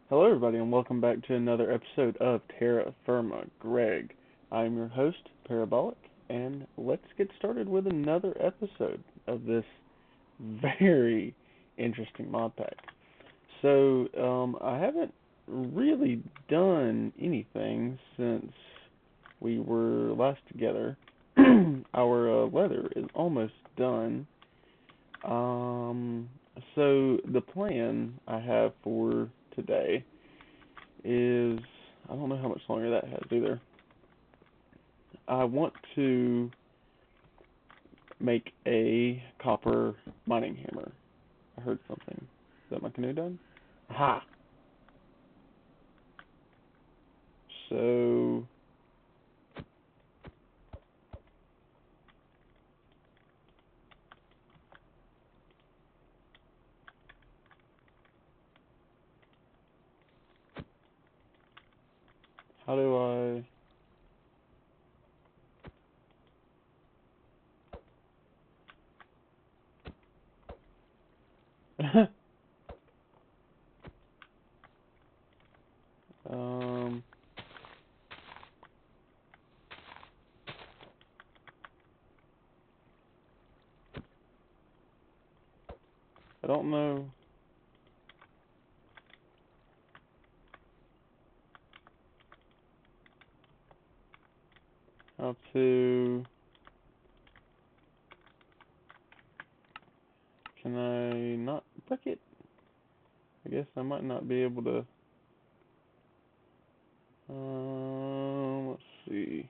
Hello, everybody, and welcome back to another episode of TerraFirmaGreg. I'm your host, Parabolic, and let's get started with another episode of this very interesting mod pack. I haven't really done anything since we were last together. Our leather is almost done. Um, the plan I have for today is, I don't know how much longer that has either. I want to make a copper mining hammer. I heard something. Is that my canoe done? Aha! So, how do I... um... I don't know. How to... Can I not break it? I guess I might not be able to... let's see.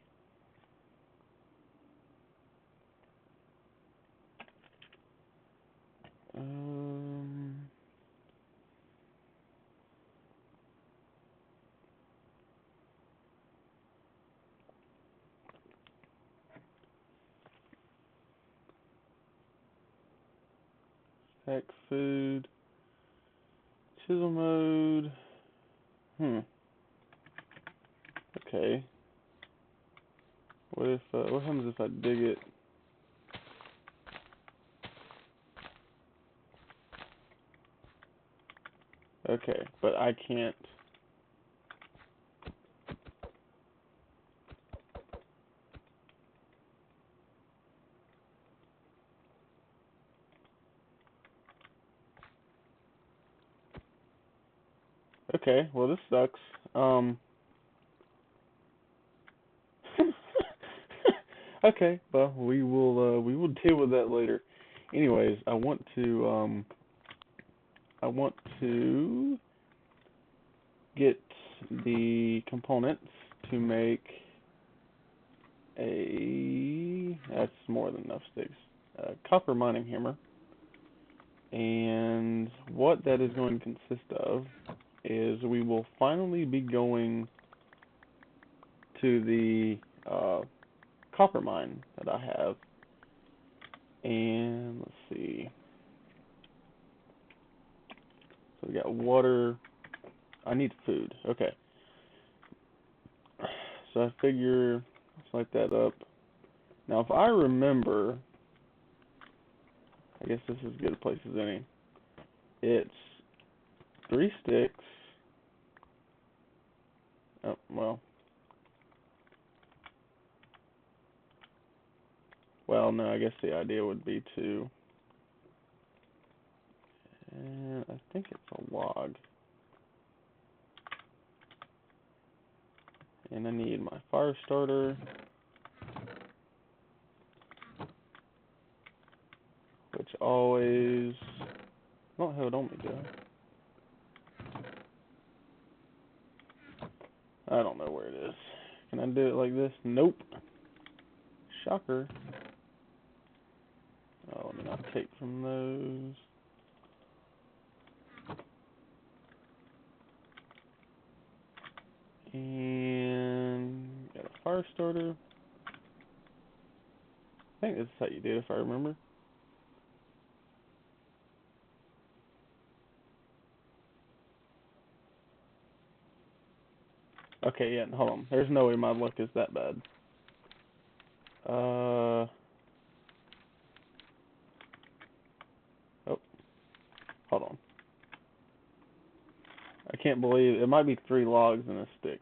Um... Pack food. Chisel mode. Okay. What happens if I dig it? Okay, but I can't. Okay, well this sucks. Okay, well we will deal with that later. Anyways, I want to get the components to make that's more than enough sticks. A copper mining hammer. And what that is going to consist of is we will finally be going to the copper mine that I have. And let's see. So we got water. I need food. Okay. So I figure let's light that up. Now if I remember, I guess this is as good a place as any. It's 3 sticks. Oh, well. Well, no, I guess the idea would be to, and I think it's a log. And I need my fire starter, which always, I don't have it on me, do I? I don't know where it is. Can I do it like this? Nope. Shocker. Oh, let me not take from those. And got a fire starter. I think this is how you do it if I remember. Okay, yeah, hold on. There's no way my luck is that bad. Oh, hold on. can't believe it might be 3 logs and a stick.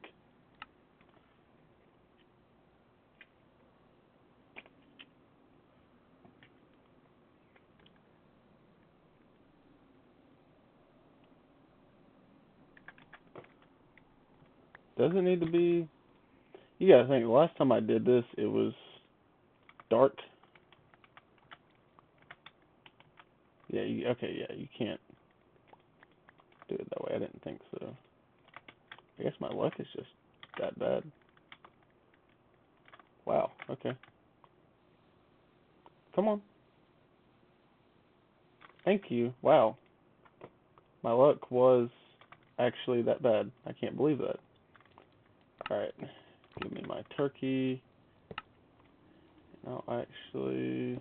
Does it need to be? You gotta think, the last time I did this, it was dark. Yeah, okay, yeah, you can't do it that way. I didn't think so. I guess my luck is just that bad. Wow, okay. Come on. Thank you. Wow. My luck was actually that bad. I can't believe that. Alright. Give me my turkey. Now, actually...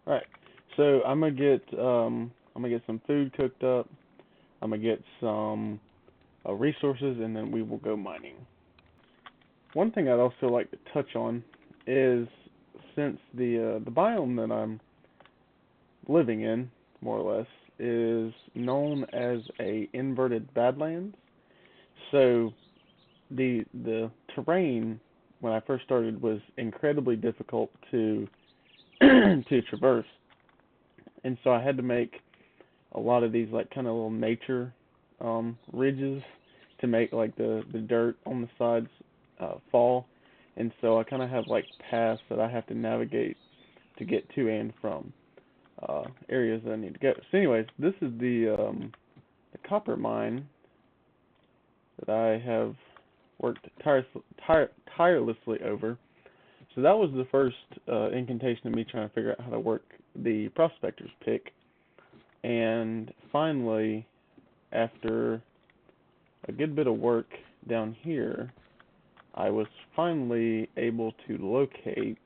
Alright. So, I'm gonna get some food cooked up. I'm gonna get some resources, and then we will go mining. One thing I'd also like to touch on is, since the biome that I'm living in, more or less, is known as a inverted badlands. So the terrain when I first started was incredibly difficult to to traverse, and so I had to make a lot of these like kind of little nature ridges to make like the dirt on the sides fall, and so I kind of have like paths that I have to navigate to get to and from areas that I need to go. So anyways, this is the copper mine that I have worked tirelessly over. So that was the first incantation of me trying to figure out how to work the prospector's pick. And finally, after a good bit of work down here, I was finally able to locate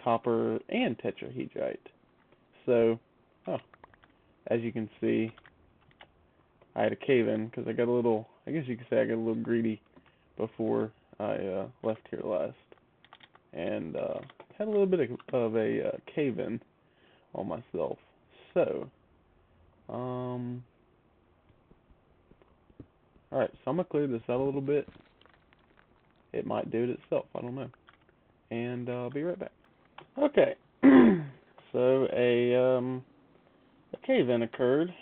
copper and tetrahedrite. So, as you can see, I had a cave in because I got a little, I guess you could say I got a little greedy before I left here last. And had a little bit of a cave in on myself. So, alright, so I'm going to clear this out a little bit. It might do it itself, I don't know. And I'll be right back. Okay, so a cave in occurred,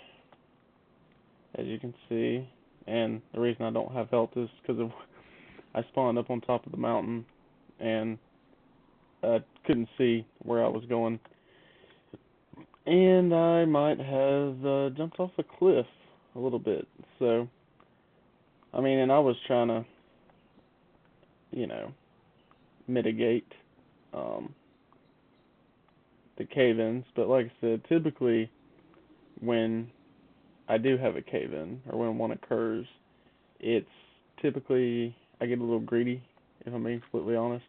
as you can see, and the reason I don't have health is because of I spawned up on top of the mountain and I couldn't see where I was going, and I might have jumped off a cliff a little bit. So, I mean, and I was trying to, you know, mitigate the cave-ins, but like I said, typically when I do have a cave-in, or when one occurs, it's typically, I get a little greedy, if I'm being completely honest.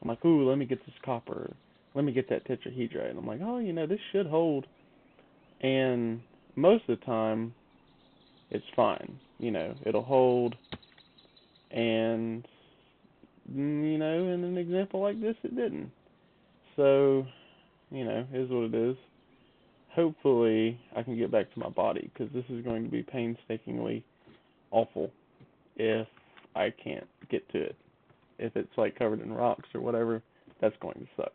I'm like, ooh, let me get this copper, let me get that tetrahedrite, and I'm like, oh, you know, this should hold, and most of the time, it's fine, you know, it'll hold, and, you know, in an example like this, it didn't. So, you know, is what it is. Hopefully, I can get back to my body, because this is going to be painstakingly awful if I can't get to it. If it's like covered in rocks or whatever, that's going to suck.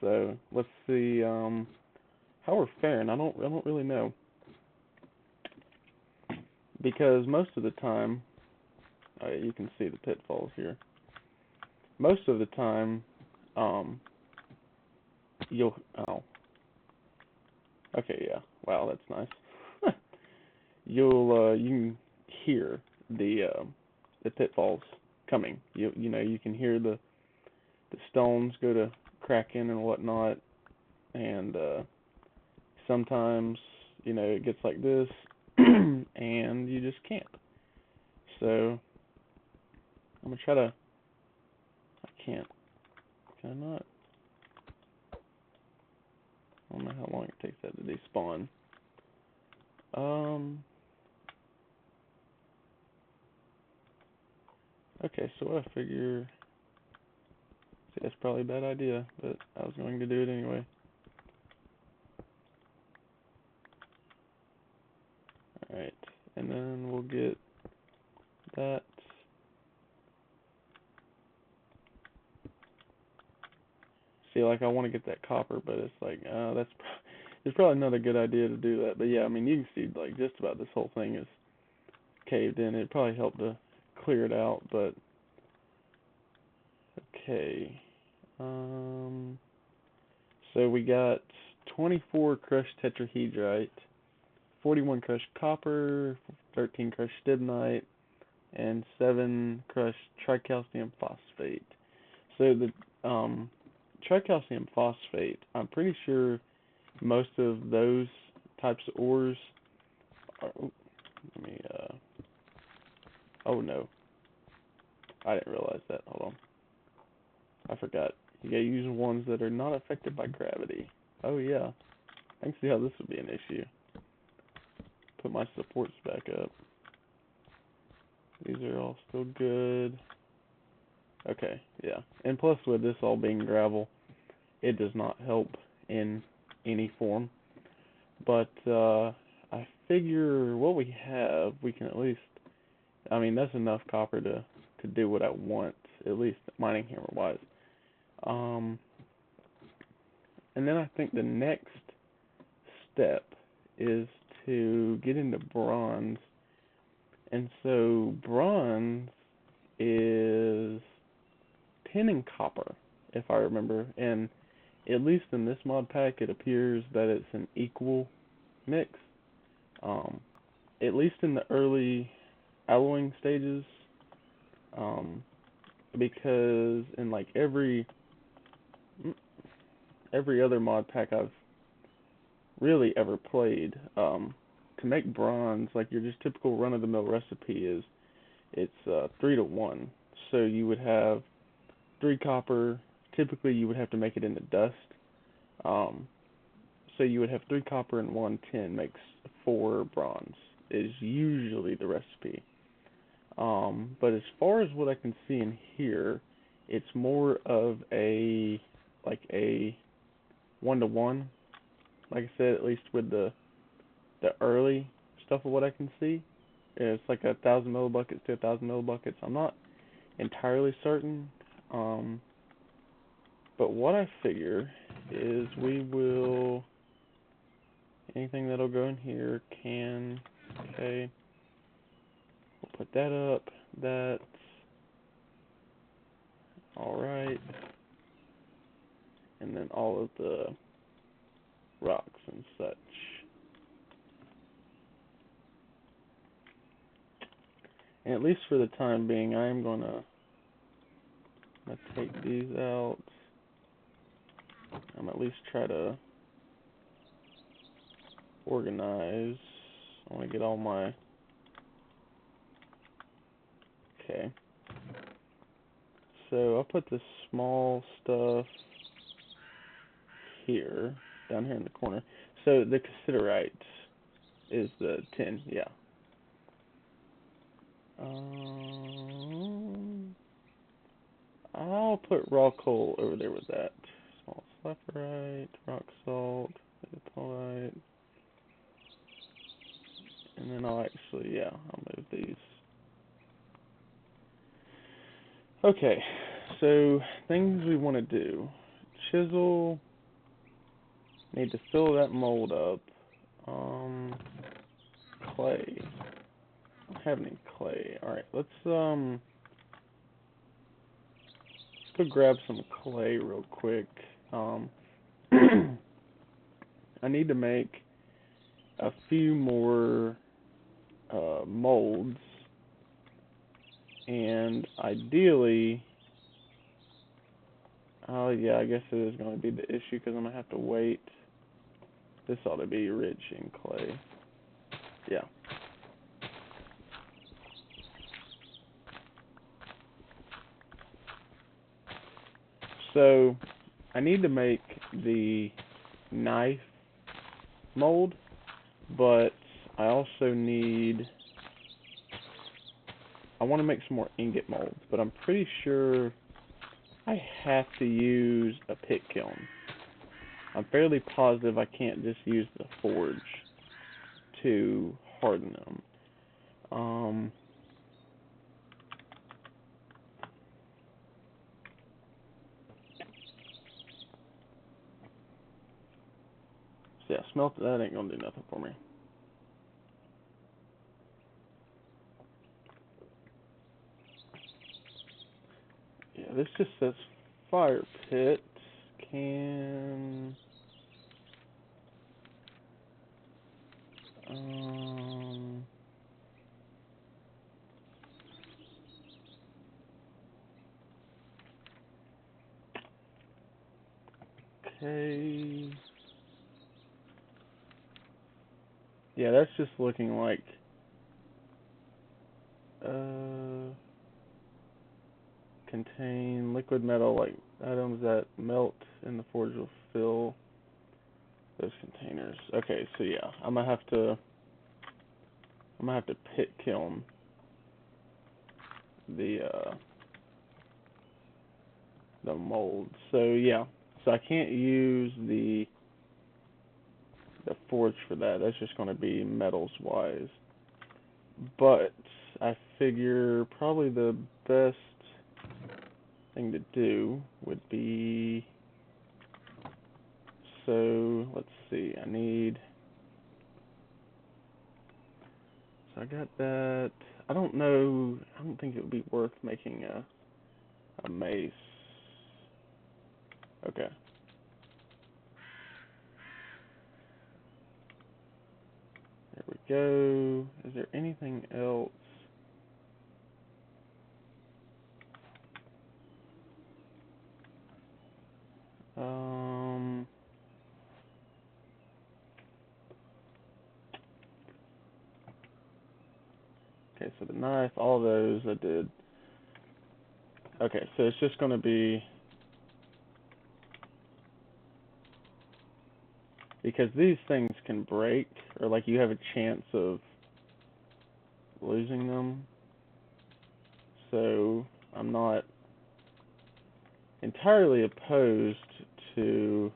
So let's see how we're faring. I don't really know, because most of the time, you can see the pitfalls here. Most of the time, you'll okay, yeah, wow, that's nice. You can hear the pitfalls coming. You know, you can hear the stones go to cracking and whatnot, and sometimes, you know, it gets like this and you just can't. So I'm gonna try to, I can't, can I not? I don't know how long it takes that to despawn. Okay, so I figure, That's probably a bad idea, but I was going to do it anyway. Alright, and then we'll get that. See, like, I want to get that copper, but it's like, it's probably not a good idea to do that. But yeah, I mean, you can see, like, just about this whole thing is caved in. It'd probably help to clear it out, but okay. So we got 24 crushed tetrahedrite, 41 crushed copper, 13 crushed stibnite, and 7 crushed tricalcium phosphate. So the tricalcium phosphate, I'm pretty sure most of those types of ores are, let me, oh no, I didn't realize that, hold on, I forgot. You gotta use ones that are not affected by gravity. Oh yeah, I can see how this would be an issue. Put my supports back up. These are all still good. Okay, yeah. And plus with this all being gravel, it does not help in any form. But I figure what we have, we can at least, I mean, that's enough copper to do what I want, at least mining hammer wise. And then I think the next step is to get into bronze. And so bronze is tin and copper, if I remember. And at least in this mod pack, it appears that it's an equal mix. At least in the early alloying stages, because in like every other mod pack I've really ever played, to make bronze, like your just typical run-of-the-mill recipe is, it's 3 to 1. So you would have 3 copper. Typically, you would have to make it into dust. So you would have 3 copper and 1 tin makes 4 bronze. Is usually the recipe. But as far as what I can see in here, it's more of a 1-to-1. Like I said, at least with the early stuff of what I can see, it's like 1,000 millibuckets to 1,000 millibuckets. I'm not entirely certain, but what I figure is we will, anything that'll go in here can, okay, we'll put that up, that's alright, and then all of the rocks and such. And at least for the time being, I am gonna take these out. I'm at least try to organize. I want to get all my, okay. So I'll put the small stuff here, down here in the corner. So the cassiterite is the tin, yeah. I'll put raw coal over there with that. Small saprolite, rock salt, lepidolite, and then I'll actually, yeah, I'll move these. Okay, so things we want to do. Chisel, need to fill that mold up. Clay. I don't have any clay. Alright, let's go grab some clay real quick. I need to make a few more molds, and ideally, oh yeah, I guess it is going to be the issue because I'm going to have to wait. This ought to be rich in clay. Yeah. So I need to make the knife mold, but I also need, I want to make some more ingot molds, but I'm pretty sure I have to use a pit kiln. I'm fairly positive I can't just use the forge to harden them. So yeah, smelt that ain't gonna do nothing for me. Yeah, this just says fire pit. Can okay. Yeah, that's just looking like contain liquid metal like items that melt in the forge will fill those containers. Okay, so yeah, I'm gonna have to pit kiln the mold. So yeah, so I can't use the forge for that. That's just going to be metals wise. But I figure probably the best thing to do would be, so let's see, so I got that. I don't know, I don't think it would be worth making a mace. Okay. There we go. Is there anything else? Okay, so the knife, all those I did. Okay, so it's just going to be, because these things can break, or like you have a chance of losing them. So I'm not entirely opposed to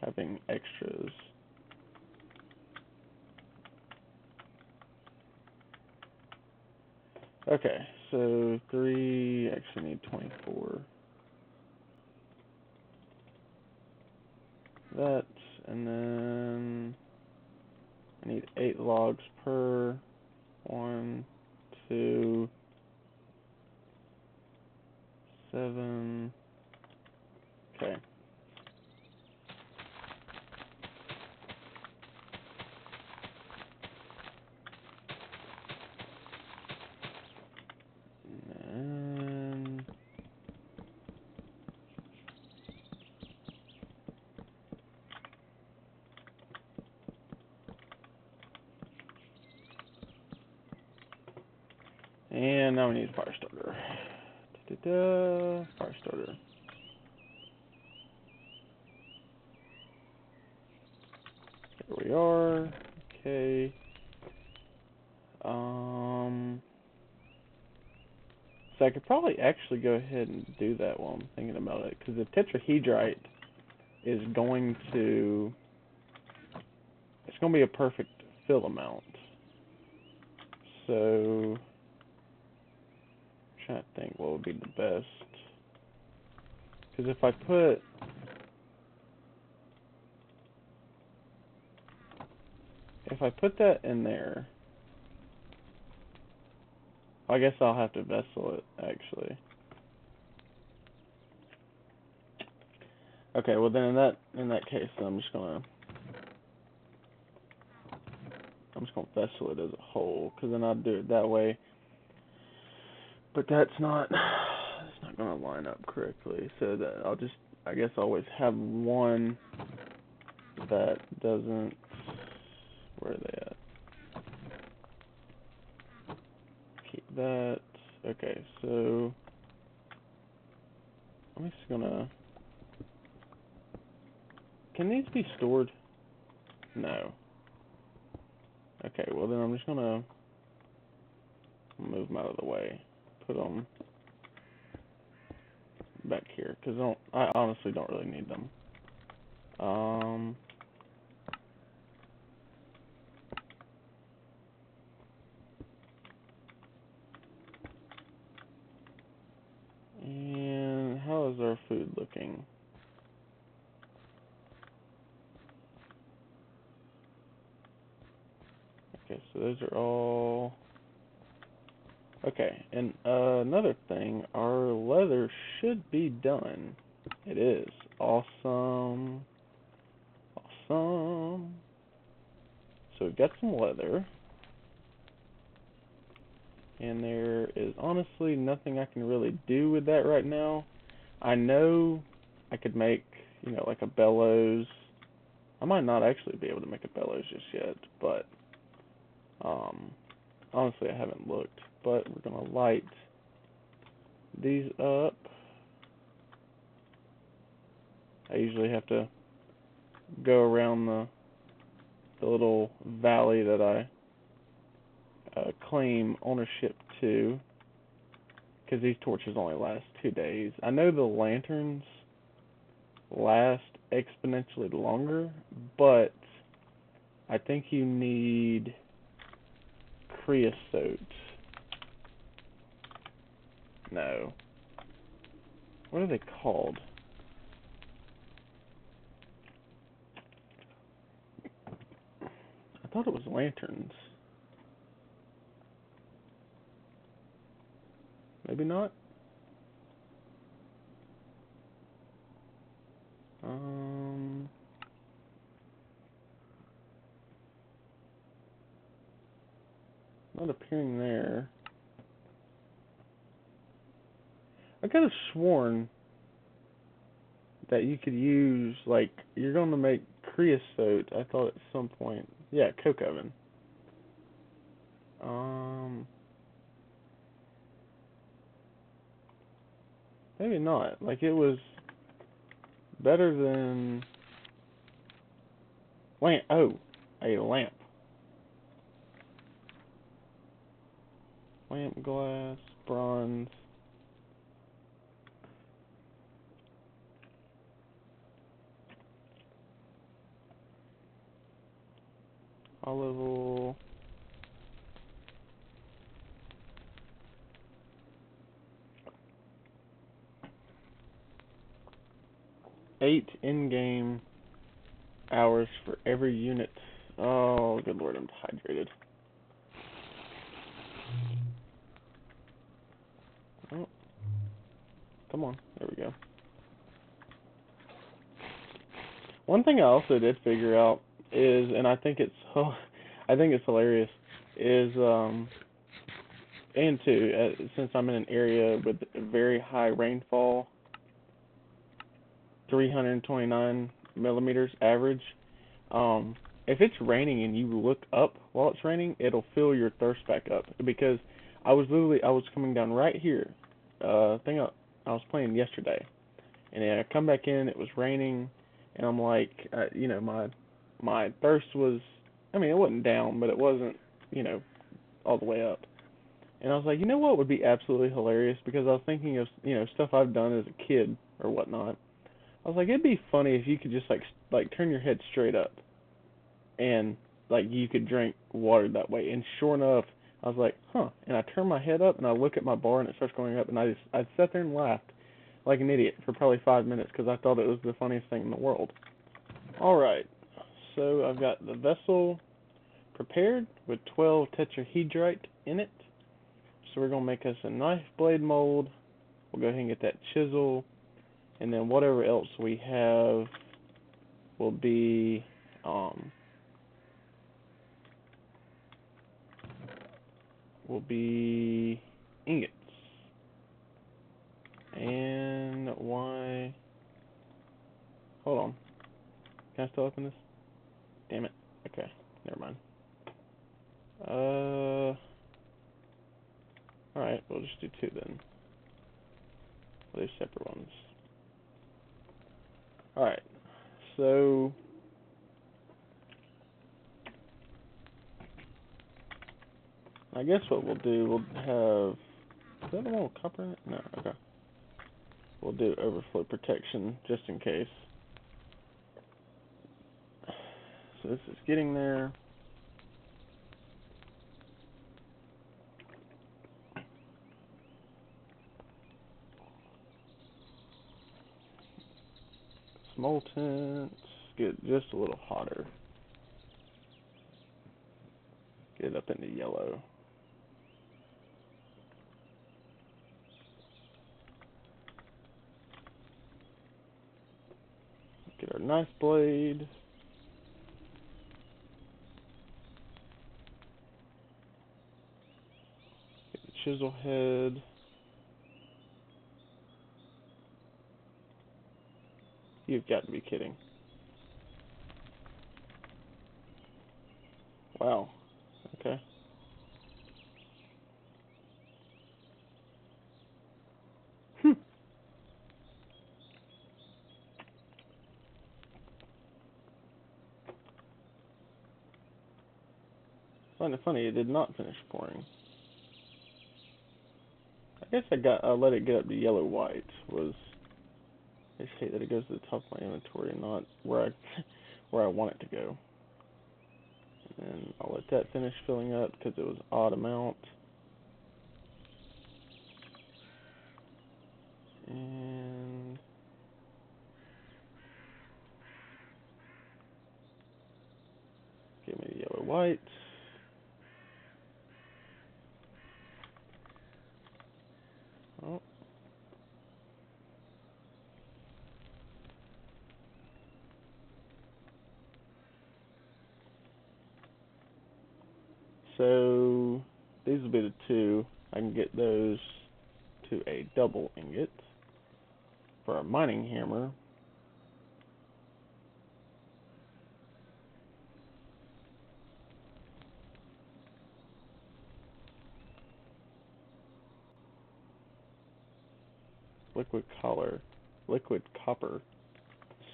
having extras. Okay, so 3, actually need 24. That, and then I need 8 logs per. 1, 2, 7. Okay. And now we need a fire starter. Fire starter. There we are. Okay. So I could probably actually go ahead and do that while I'm thinking about it, because the tetrahedrite is going to, it's going to be a perfect fill amount. So, I'm trying to think what would be the best. Because if I put that in there, I guess I'll have to vessel it, actually. Okay, well then in that case, I'm just gonna vessel it as a whole, because then I'll do it that way. But it's not gonna line up correctly. So that I guess always have one that doesn't. Where are they at? Keep that. Okay, so I'm just gonna. Can these be stored? No. Okay, well then I'm just gonna move them out of the way. put them back here because I honestly don't really need them. And how is our food looking? Okay, so those are all... Okay, and another thing, our leather should be done. It is. Awesome. Awesome. So we've got some leather. And there is honestly nothing I can really do with that right now. I know I could make, you know, like a bellows. I might not actually be able to make a bellows just yet, but honestly I haven't looked. But we're going to light these up. I usually have to go around the little valley that I claim ownership to, because these torches only last 2 days. I know the lanterns last exponentially longer, but I think you need creosote. No. What are they called? I thought it was lanterns. Maybe not? Not appearing there. I could have sworn that you could use, like, you're going to make creosote, I thought at some point. Yeah, coke oven. Maybe not. Like, it was better than lamp. Oh, a lamp. Lamp glass, bronze. Olive oil. Eight in-game hours for every unit. Oh, good lord, I'm dehydrated. Oh, come on, there we go. One thing I also did figure out is, and I think it's hilarious, is and two, since I'm in an area with very high rainfall, 329 millimeters average. If it's raining and you look up while it's raining, it'll fill your thirst back up. Because I was coming down right here. I was playing yesterday, and then I come back in. It was raining, and I'm like, you know, my thirst was. I mean, it wasn't down, but it wasn't, you know, all the way up. And I was like, you know what would be absolutely hilarious? Because I was thinking of, you know, stuff I've done as a kid or whatnot. I was like, it'd be funny if you could just like turn your head straight up, and like you could drink water that way. And sure enough, I was like, huh. And I turn my head up and I look at my bar and it starts going up, and I sat there and laughed like an idiot for probably 5 minutes because I thought it was the funniest thing in the world. All right, so I've got the vessel prepared with 12 tetrahedrite in it. So we're gonna make us a knife blade mold. We'll go ahead and get that chisel. And then whatever else we have will be ingots. And why? Hold on. Can I still open this? Damn it. Okay, never mind. Alright, we'll just do two then. We'll do separate ones. Alright, so I guess what we'll do, we'll have Is that the one with copper in it? No, okay. We'll do overflow protection just in case. So this is getting there. Molten. Get just a little hotter. Get it up into yellow. Get our knife blade. Get the chisel head. You've got to be kidding. Wow. Okay. Kind of funny, it did not finish pouring. I guess I let it get up to yellow white. I just hate that it goes to the top of my inventory and not where I want it to go. And then I'll let that finish filling up because it was odd amount. And give me the yellow white. Oh. So these will be the two. I can get those to a double ingot for a mining hammer. Liquid copper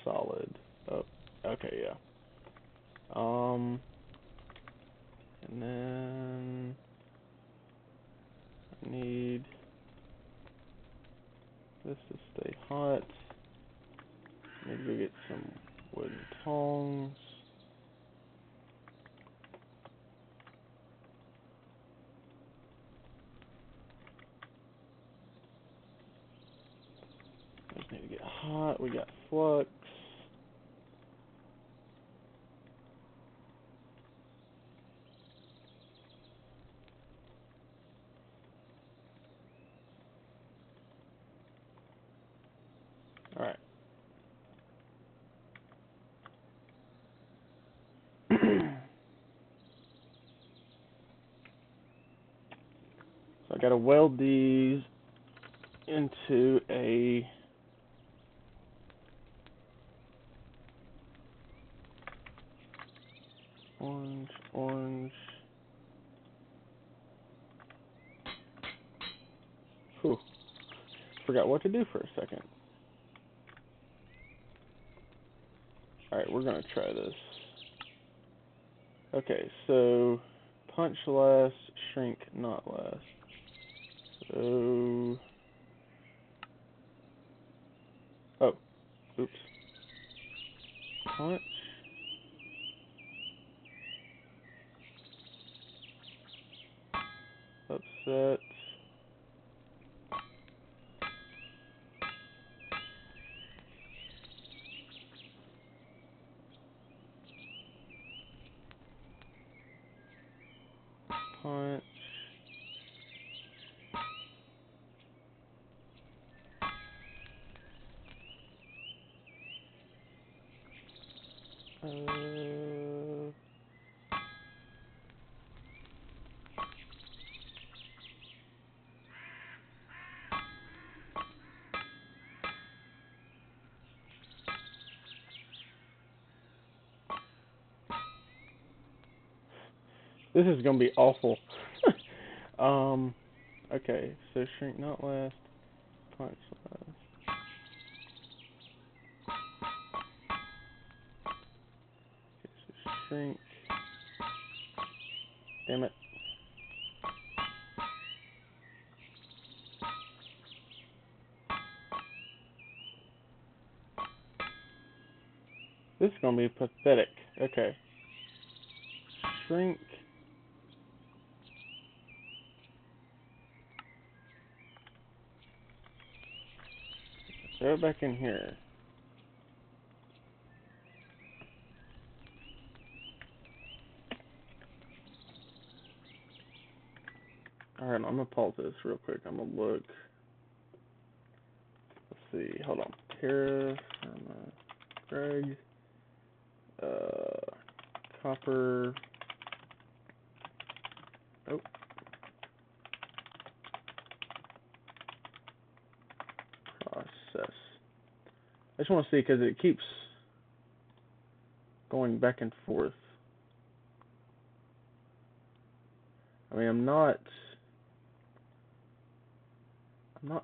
solid. Oh, okay, yeah. And then I need this to stay hot. Need to go get some wooden tongs. Just need to get hot. We got flux. Alright. So I gotta weld these into a orange. Whew. Forgot what to do for a second. Alright, we're gonna try this. Okay, so punch last, shrink not last. So, oh, oops. Punch. Upset. Punch. This is gonna be awful. Okay, so shrink not last, punch last. Okay, so shrink. Damn it. This is gonna be pathetic. Okay. Shrink. Throw it back in here. Alright, I'm gonna pause this real quick. I'm gonna look. Let's see. Hold on. TerraFirmaGreg. Copper. Oh. Process. I just want to see because it keeps going back and forth. I mean, I'm not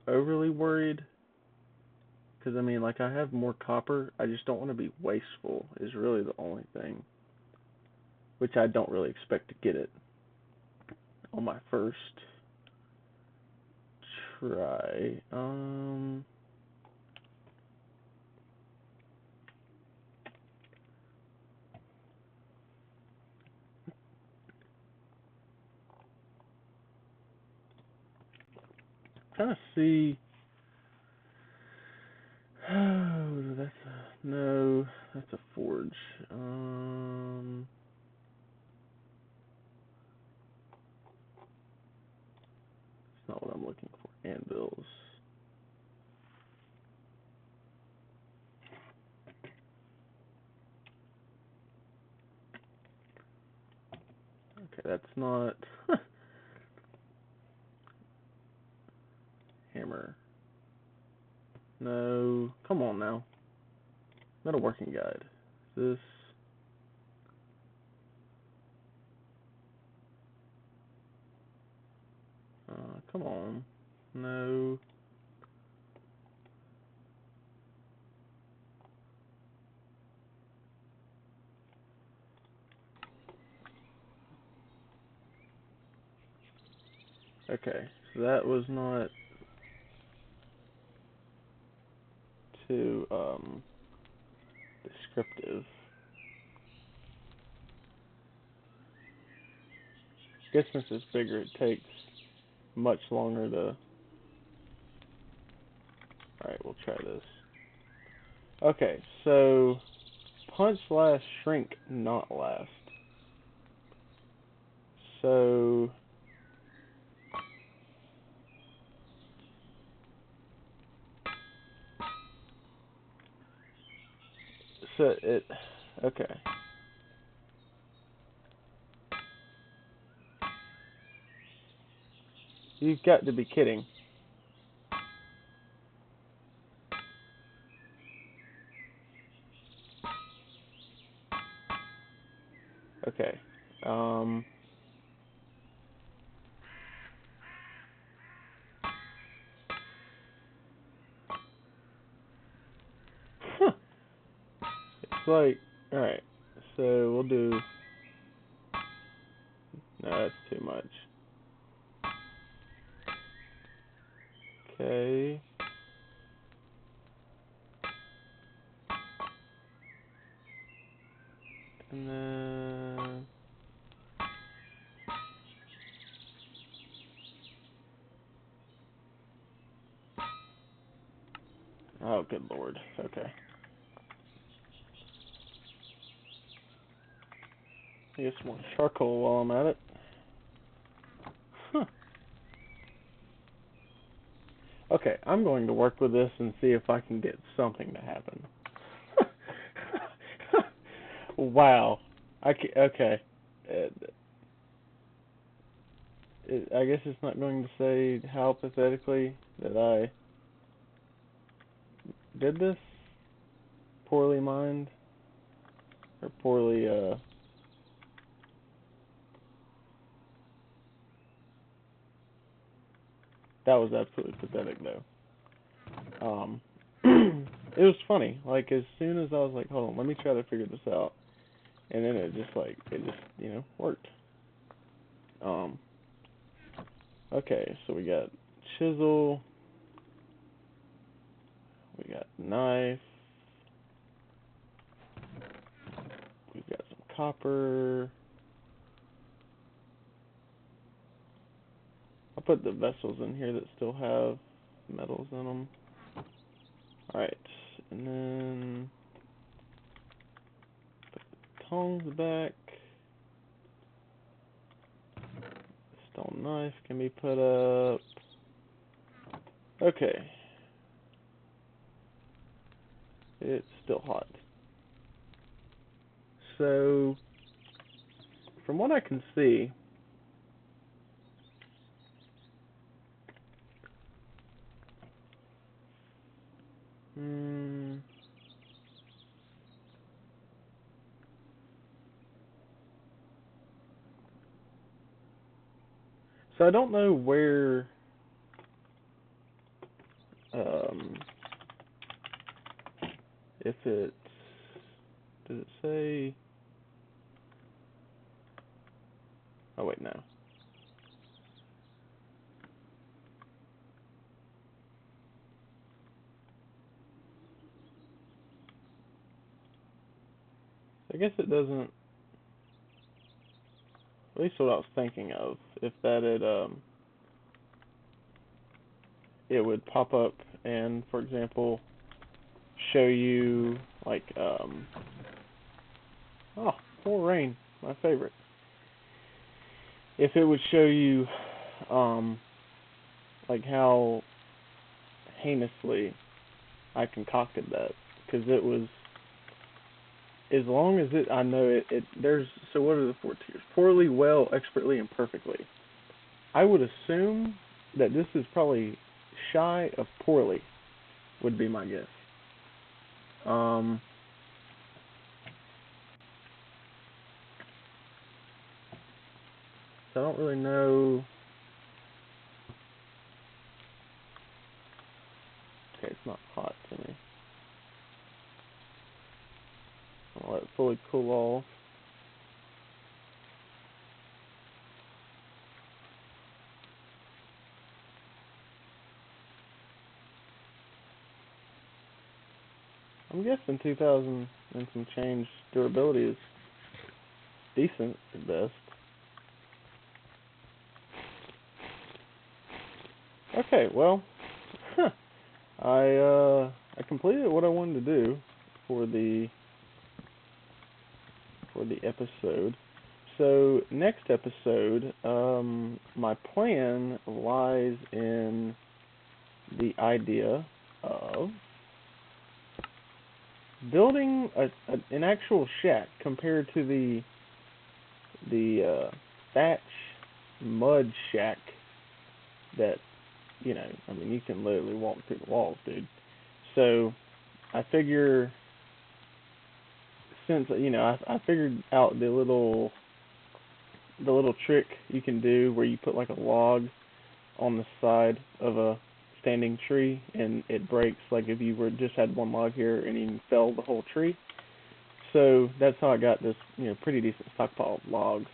overly worried because I mean, like I have more copper. I just don't want to be wasteful. Is really the only thing, which I don't really expect to get it on my first try. Trying to see. Oh, no, that's a forge. It's not what I'm looking for. Anvils. Okay, that's not hammer. No, come on now. Not a working guide. This. Come on. No. Okay, so that was not too descriptive. I guess since it's bigger, it takes much longer to. Alright, we'll try this. Okay, so punch last, shrink not last. So it okay. You've got to be kidding. Okay. It's like, alright. So we'll do. No, that's too much. Okay. And then. Oh, good lord. Okay. Get some more charcoal while I'm at it. Huh. Okay, I'm going to work with this and see if I can get something to happen. Wow. Okay. I guess it's not going to say how pathetically that I did this. Poorly mined. Or poorly, that was absolutely pathetic, though. It was funny. Like, as soon as I was like, hold on, let me try to figure this out. And then it just, worked. Okay, so we got chisel. We got knife. copper. I'll put the vessels in here that still have metals in them. Alright, and then put the tongs back. The stone knife can be put up. Okay. It's still hot. So, from what I can see, so I don't know where, if it's, does it say, oh wait, no. I guess it doesn't, at least what I was thinking of, if that it would pop up and, for example, show you, like, oh, pour rain, my favorite. If it would show you, like how heinously I concocted that, because it was, as long as it, I know there's, so what are the 4 tiers? Poorly, well, expertly, and perfectly. I would assume that this is probably shy of poorly, would be my guess. So I don't really know. Okay, it's not hot to me. I'll let it fully cool off. I'm guessing 2000 and some change durability is decent at best. Okay, well, I completed what I wanted to do for the episode. So next episode, my plan lies in the idea of building an actual shack compared to the thatch mud shack that, you know, I mean, you can literally walk through the walls, dude. So I figure, since, you know, I figured out the little trick you can do where you put like a log on the side of a standing tree and it breaks, like if you were just had one log here and you fell the whole tree. So that's how I got this, you know, pretty decent stockpile of logs.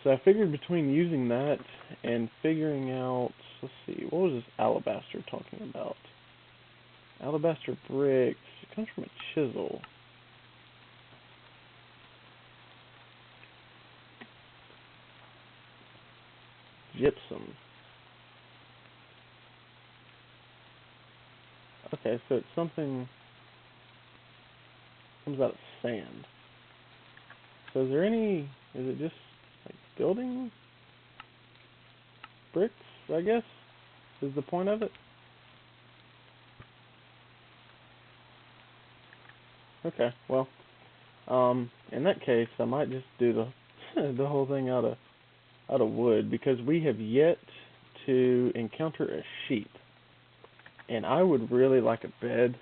So I figured between using that and figuring out, let's see, what was this alabaster talking about? Alabaster bricks, it comes from a chisel. Gypsum. Okay, so it's something, comes out of sand. So is it just like building bricks, I guess, is the point of it? Okay, well, in that case, I might just do the the whole thing out of wood, because we have yet to encounter a sheep, and I would really like a bed.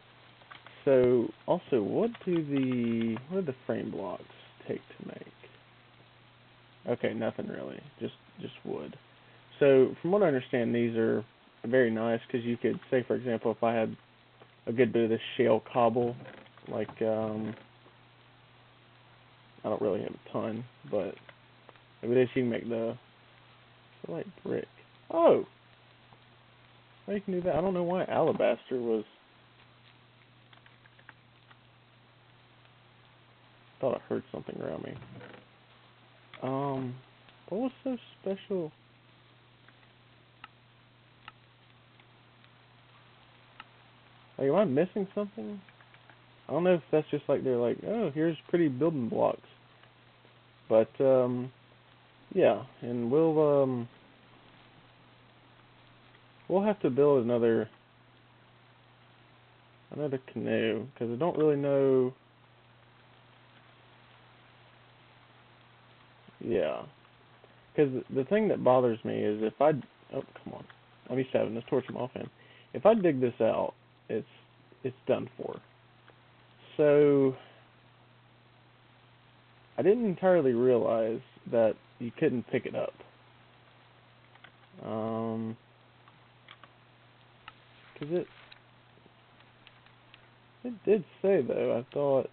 So, also, what do the frame blocks take to make? Okay, nothing really, just wood. So, from what I understand, these are very nice, because you could say, for example, if I had a good bit of this shale cobble, like, I don't really have a ton, but maybe this you can make the light brick. Oh, well, you can do that. I don't know why alabaster was. Thought I heard something around me. What was so special? Like, am I missing something? I don't know if that's just like they're like, oh, here's pretty building blocks. But yeah, and we'll have to build another canoe because I don't really know. Yeah, because the thing that bothers me is if I oh come on, let me seven this torch him off him. If I dig this out, it's done for. So I didn't entirely realize that you couldn't pick it up. Because it did say though. I thought.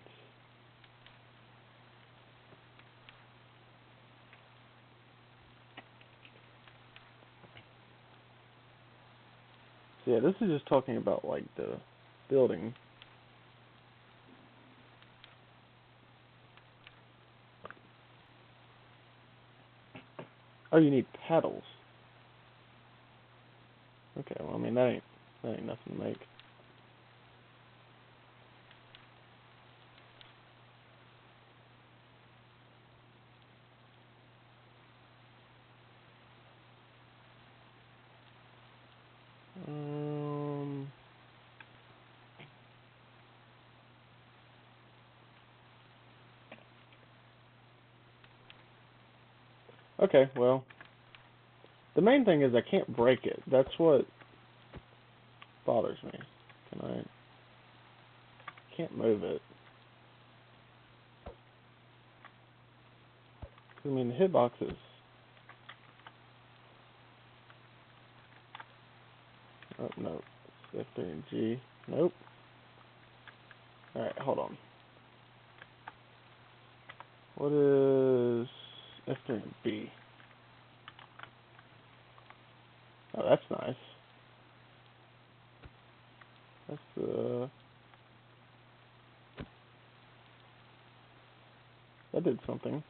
So yeah, this is just talking about like the building. Oh, you need paddles. Okay, well I mean that ain't nothing to make. Um. Okay, well, the main thing is I can't break it. That's what bothers me. Can't move it. I mean, the hitboxes. Oh, no. It's F3 and G. Nope. Alright, hold on. What is F3 and B? Oh, that's nice. That's that did something.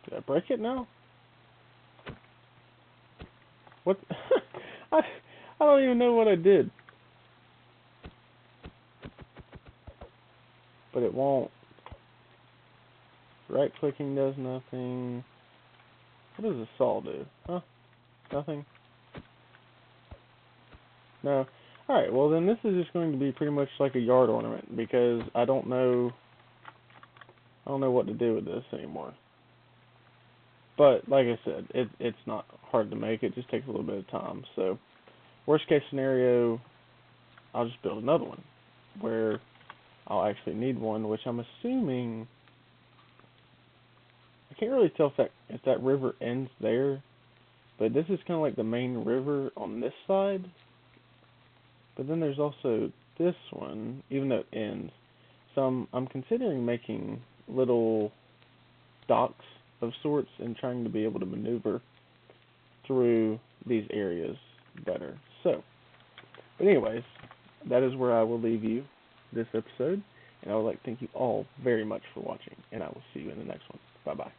Did I break it now? What? I don't even know what I did. But it won't. Right clicking does nothing. What does a saw do? Huh? Nothing? No. Alright, well then this is just going to be pretty much like a yard ornament because I don't know what to do with this anymore. But like I said, it's not hard to make. It just takes a little bit of time. So worst case scenario, I'll just build another one where I'll actually need one, which I'm assuming I can't really tell if that river ends there, but this is kind of like the main river on this side. But then there's also this one, even though it ends. So I'm considering making little docks of sorts and trying to be able to maneuver through these areas better. So, but anyways, that is where I will leave you this episode, and I would like to thank you all very much for watching, and I will see you in the next one. Bye-bye.